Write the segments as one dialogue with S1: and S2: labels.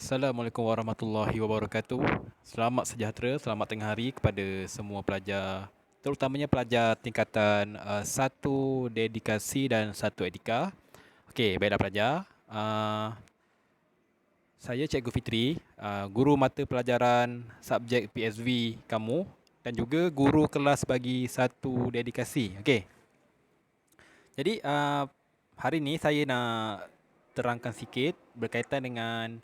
S1: Assalamualaikum warahmatullahi wabarakatuh. Selamat sejahtera, selamat tengah hari kepada semua pelajar, terutamanya pelajar tingkatan 1 dedikasi dan 1 etika. Okey, baiklah pelajar. Saya Cikgu Fitri, guru mata pelajaran subjek PSV kamu dan juga guru kelas bagi 1 dedikasi. Okey. Jadi hari ini saya nak terangkan sikit berkaitan dengan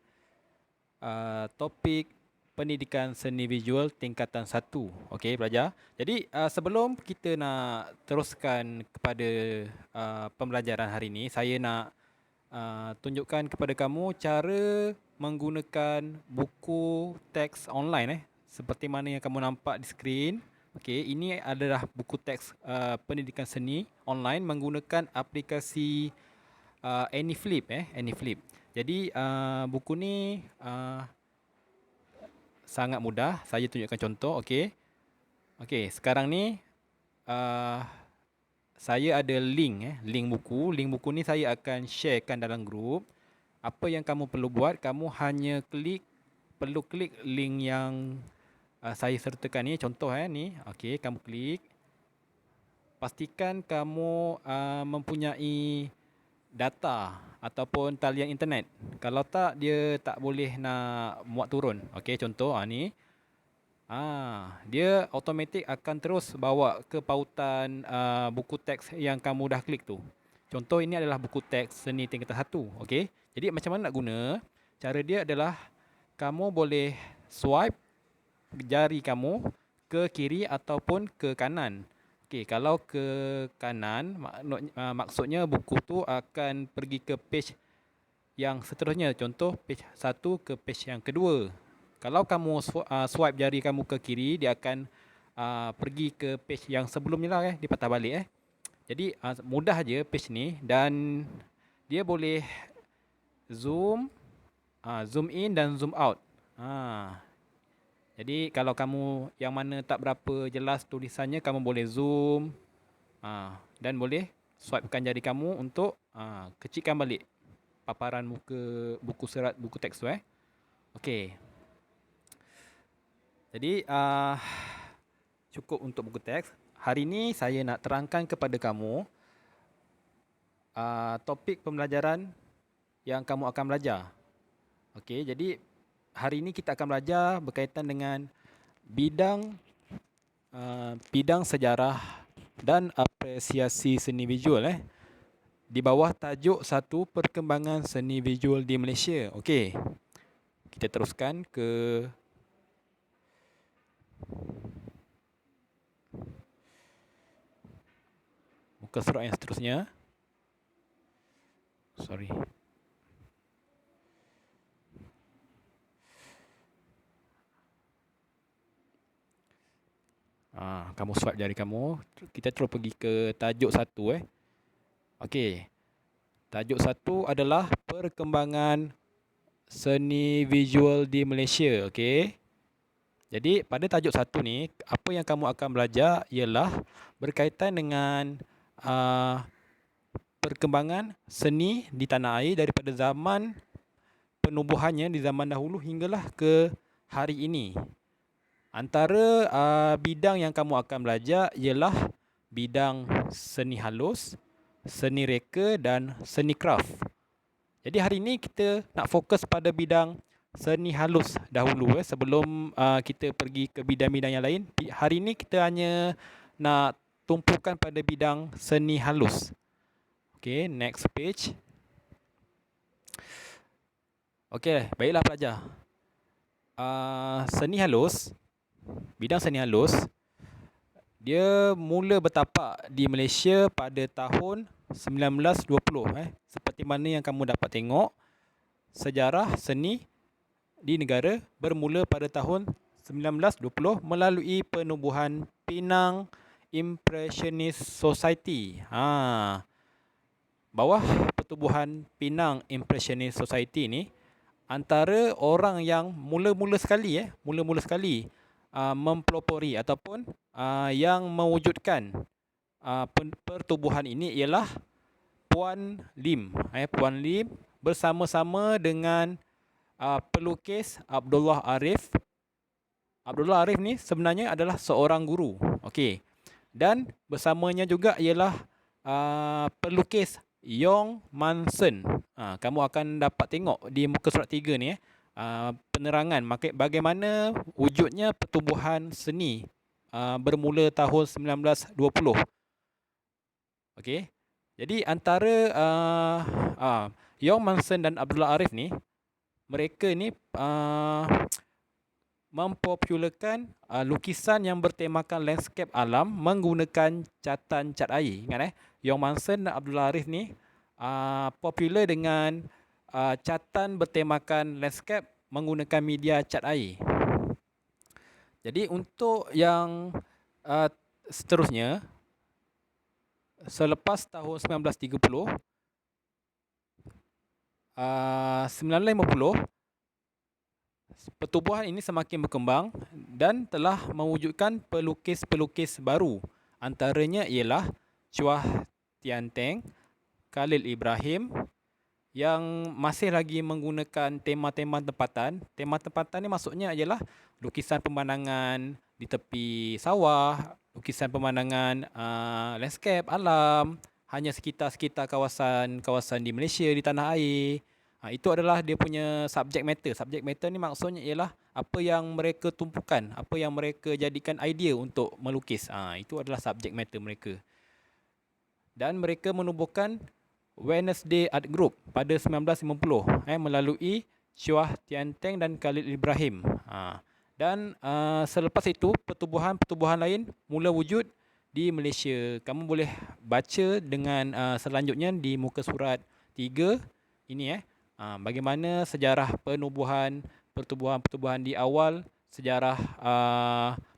S1: topik pendidikan seni visual tingkatan 1. Okey pelajar. Jadi sebelum kita nak teruskan kepada pembelajaran hari ini, saya nak tunjukkan kepada kamu cara menggunakan buku teks online seperti mana yang kamu nampak di skrin. Okey, ini adalah buku teks pendidikan seni online menggunakan aplikasi AnyFlip AnyFlip. Jadi buku ni sangat mudah. Saya tunjukkan contoh. Okey. Okey, sekarang ni saya ada link buku. Link buku ni saya akan sharekan dalam grup. Apa yang kamu perlu buat, kamu hanya perlu klik link yang saya sertakan ni. Contoh ni. Okey, kamu klik. Pastikan kamu mempunyai data ataupun talian internet. Kalau tak, dia tak boleh nak muat turun. Okey, contoh ni. Dia automatik akan terus bawa ke pautan buku teks yang kamu dah klik tu. Contoh ini adalah buku teks seni tingkatan 1. Okey. Jadi macam mana nak guna? Cara dia adalah kamu boleh swipe jari kamu ke kiri ataupun ke kanan. Okey, kalau ke kanan, maksudnya buku tu akan pergi ke page yang seterusnya. Contoh, page 1 ke page yang kedua. Kalau kamu swipe jari kamu ke kiri, dia akan pergi ke page yang sebelumnya lah. Dia patah balik. Jadi mudah je page ni dan dia boleh zoom in dan zoom out. Jadi kalau kamu yang mana tak berapa jelas tulisannya, kamu boleh zoom dan boleh swipekan jari kamu untuk kecilkan balik paparan muka buku serat, buku teks tu. Okey. Jadi cukup untuk buku teks. Hari ini saya nak terangkan kepada kamu topik pembelajaran yang kamu akan belajar. Okey, jadi hari ini kita akan belajar berkaitan dengan bidang sejarah dan apresiasi seni visual di bawah tajuk 1 perkembangan seni visual di Malaysia. Okey. Kita teruskan ke muka surat yang seterusnya. Sorry. Kamu swipe jari kamu. Kita terus pergi ke tajuk 1 Okey. Tajuk 1 adalah perkembangan seni visual di Malaysia. Okey. Jadi pada tajuk 1 ni, apa yang kamu akan belajar ialah berkaitan dengan perkembangan seni di tanah air daripada zaman penubuhannya di zaman dahulu hinggalah ke hari ini. Antara bidang yang kamu akan belajar ialah bidang seni halus, seni reka dan seni kraft. Jadi hari ini kita nak fokus pada bidang seni halus dahulu sebelum kita pergi ke bidang-bidang yang lain. Hari ini kita hanya nak tumpukan pada bidang seni halus. Okay, next page. Okay, baiklah pelajar. Seni halus, bidang seni halus, dia mula bertapak di Malaysia pada tahun 1920. Seperti mana yang kamu dapat tengok, sejarah seni di negara bermula pada tahun 1920 melalui penubuhan Penang Impressionist Society. Bawah pertubuhan Penang Impressionist Society ni, antara orang yang mula-mula sekali mempelopori ataupun yang mewujudkan pertubuhan ini ialah Puan Lim. Puan Lim bersama-sama dengan pelukis Abdullah Arif. Abdullah Arif ni sebenarnya adalah seorang guru. Okey. Dan bersamanya juga ialah pelukis Yong Mansen. Kamu akan dapat tengok di muka surat 3 ni penerangan bagaimana wujudnya pertubuhan seni bermula tahun 1920. Okey. Jadi antara Yong Mansen dan Abdullah Arif ni, mereka ni mempopularkan lukisan yang bertemakan landscape alam menggunakan catan cat air. Ingat Yong Mansen dan Abdullah Arif ni popular dengan catan bertemakan landscape menggunakan media cat air. Jadi untuk yang seterusnya, selepas tahun 1930, 1950, pertubuhan ini semakin berkembang dan telah mewujudkan pelukis-pelukis baru. Antaranya ialah Chua Tian Teng, Khalil Ibrahim yang masih lagi menggunakan tema-tema tempatan. Tema tempatan ni maksudnya ialah lukisan pemandangan di tepi sawah, lukisan pemandangan landscape alam, hanya sekitar-sekitar kawasan di Malaysia, di tanah air. Itu adalah dia punya subject matter. Subject matter ni maksudnya ialah apa yang mereka tumpukan, apa yang mereka jadikan idea untuk melukis. Itu adalah subject matter mereka. Dan mereka menubuhkan Wednesday Art Group pada 1950 melalui Chua Tian Teng dan Khalil Ibrahim. Dan selepas itu pertubuhan-pertubuhan lain mula wujud di Malaysia. Kamu boleh baca dengan selanjutnya di muka surat 3 ini bagaimana sejarah pertubuhan-pertubuhan di awal sejarah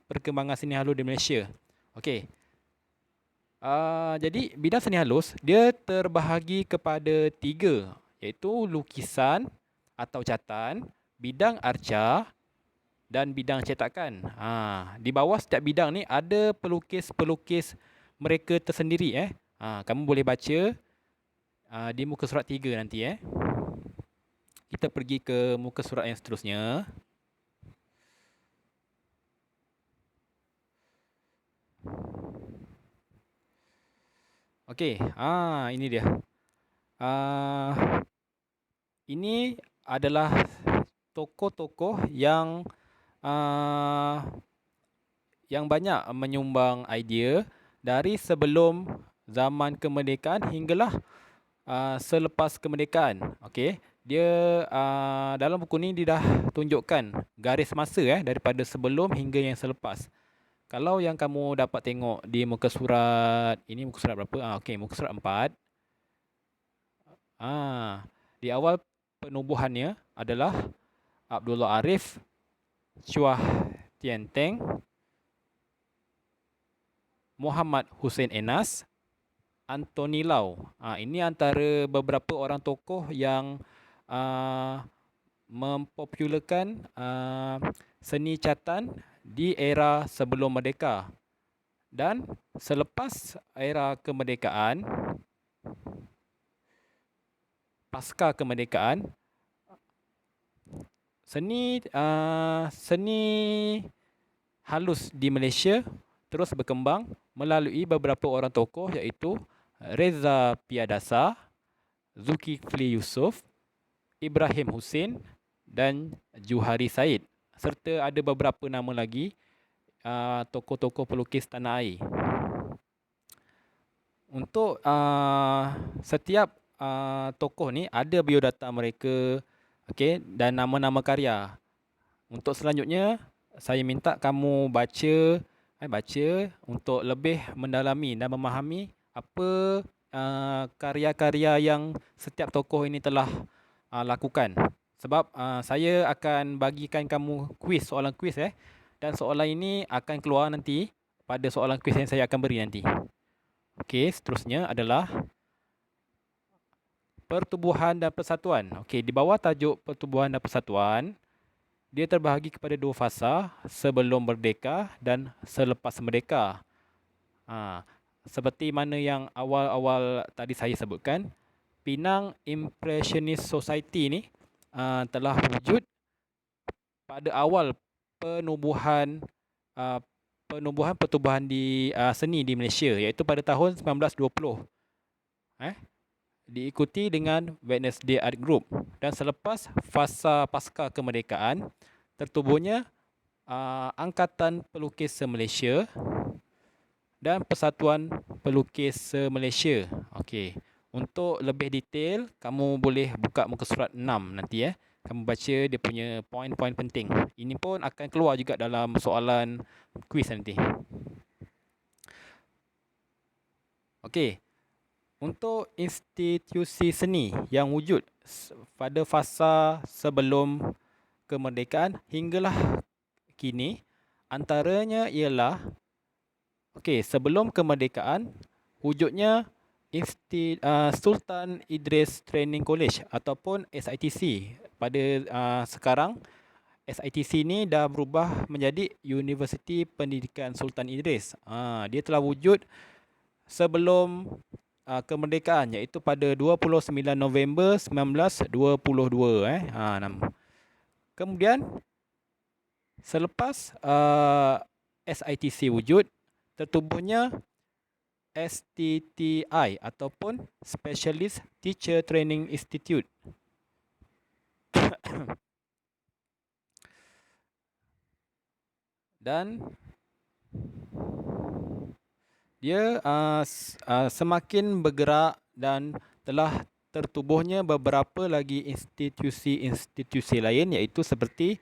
S1: perkembangan seni halus di Malaysia. Okey. Jadi bidang seni halus dia terbahagi kepada 3, iaitu lukisan atau catan, bidang arca dan bidang cetakan. Di bawah setiap bidang ni ada pelukis-pelukis mereka tersendiri. Kamu boleh baca di muka surat 3 nanti. Kita pergi ke muka surat yang seterusnya. Okey, ini dia. Ini adalah tokoh-tokoh yang banyak menyumbang idea dari sebelum zaman kemerdekaan hinggalah selepas kemerdekaan. Okey, dia dalam buku ni dia dah tunjukkan garis masa daripada sebelum hingga yang selepas. Kalau yang kamu dapat tengok di muka surat, ini muka surat berapa? Okey, muka surat 4. Di awal penubuhannya adalah Abdullah Arif, Chua Tian Teng, Muhammad Hussein Enas, Anthony Lau. Ini antara beberapa orang tokoh yang mempopularkan seni catan di era sebelum merdeka. Dan selepas era kemerdekaan, pasca kemerdekaan, seni halus di Malaysia terus berkembang melalui beberapa orang tokoh, iaitu Reza Piadasa, Zulkifli Yusof, Ibrahim Hussein dan Juhari Said, serta ada beberapa nama lagi tokoh-tokoh pelukis tanah air. Untuk setiap tokoh ni ada biodata mereka, okey, dan nama-nama karya. Untuk selanjutnya saya minta kamu baca untuk lebih mendalami dan memahami apa karya-karya yang setiap tokoh ini telah lakukan. Sebab saya akan bagikan kamu soalan kuis dan soalan ini akan keluar nanti pada soalan kuis yang saya akan beri nanti. Okey, seterusnya adalah pertubuhan dan persatuan. Okey, di bawah tajuk pertubuhan dan persatuan, dia terbahagi kepada 2 fasa, sebelum merdeka dan selepas merdeka. Seperti mana yang awal-awal tadi saya sebutkan, Penang Impressionist Society ni telah wujud pada awal penubuhan uh, pertubuhan di seni di Malaysia, iaitu pada tahun 1920. Diikuti dengan Wednesday Art Group, dan selepas fasa pasca kemerdekaan tertubuhnya Angkatan Pelukis Se-Malaysia dan Persatuan Pelukis Se-Malaysia. Okey. Untuk lebih detail, kamu boleh buka muka surat 6 nanti Kamu baca dia punya poin-poin penting. Ini pun akan keluar juga dalam soalan kuis nanti. Okey. Untuk institusi seni yang wujud pada fasa sebelum kemerdekaan hinggalah kini, antaranya ialah sebelum kemerdekaan wujudnya Sultan Idris Training College ataupun SITC. Pada sekarang SITC ni dah berubah menjadi Universiti Pendidikan Sultan Idris. Dia telah wujud sebelum kemerdekaan, iaitu pada 29 November 1922. Kemudian selepas SITC wujud, tertubuhnya STTI ataupun Specialist Teacher Training Institute. Dan dia semakin bergerak dan telah tertubuhnya beberapa lagi institusi-institusi lain, iaitu seperti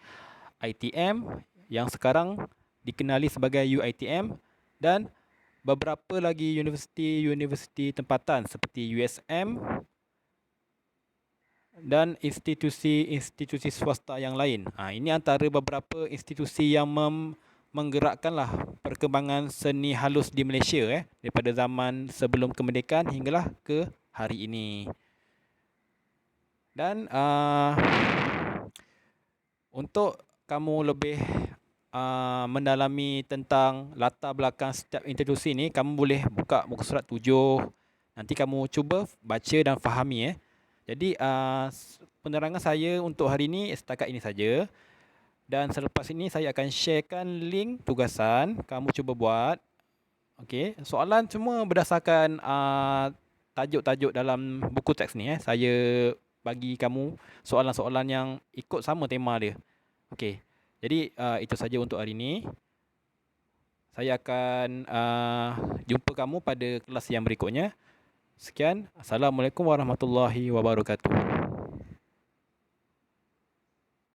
S1: ITM yang sekarang dikenali sebagai UiTM, dan beberapa lagi universiti tempatan seperti USM dan institusi swasta yang lain. Ini antara beberapa institusi yang menggerakkanlah perkembangan seni halus di Malaysia daripada zaman sebelum kemerdekaan hinggalah ke hari ini. Dan untuk kamu lebih mendalami tentang latar belakang setiap institusi ni, kamu boleh buka muka surat 7. Nanti kamu cuba baca dan fahami. Jadi penerangan saya untuk hari ini setakat ini saja. Dan selepas ini saya akan sharekan link tugasan. Kamu cuba buat. Okey, soalan semua berdasarkan tajuk-tajuk dalam buku teks ni. Saya bagi kamu soalan-soalan yang ikut sama tema dia. Okey. Jadi itu saja untuk hari ini. Saya akan jumpa kamu pada kelas yang berikutnya. Sekian. Assalamualaikum warahmatullahi wabarakatuh.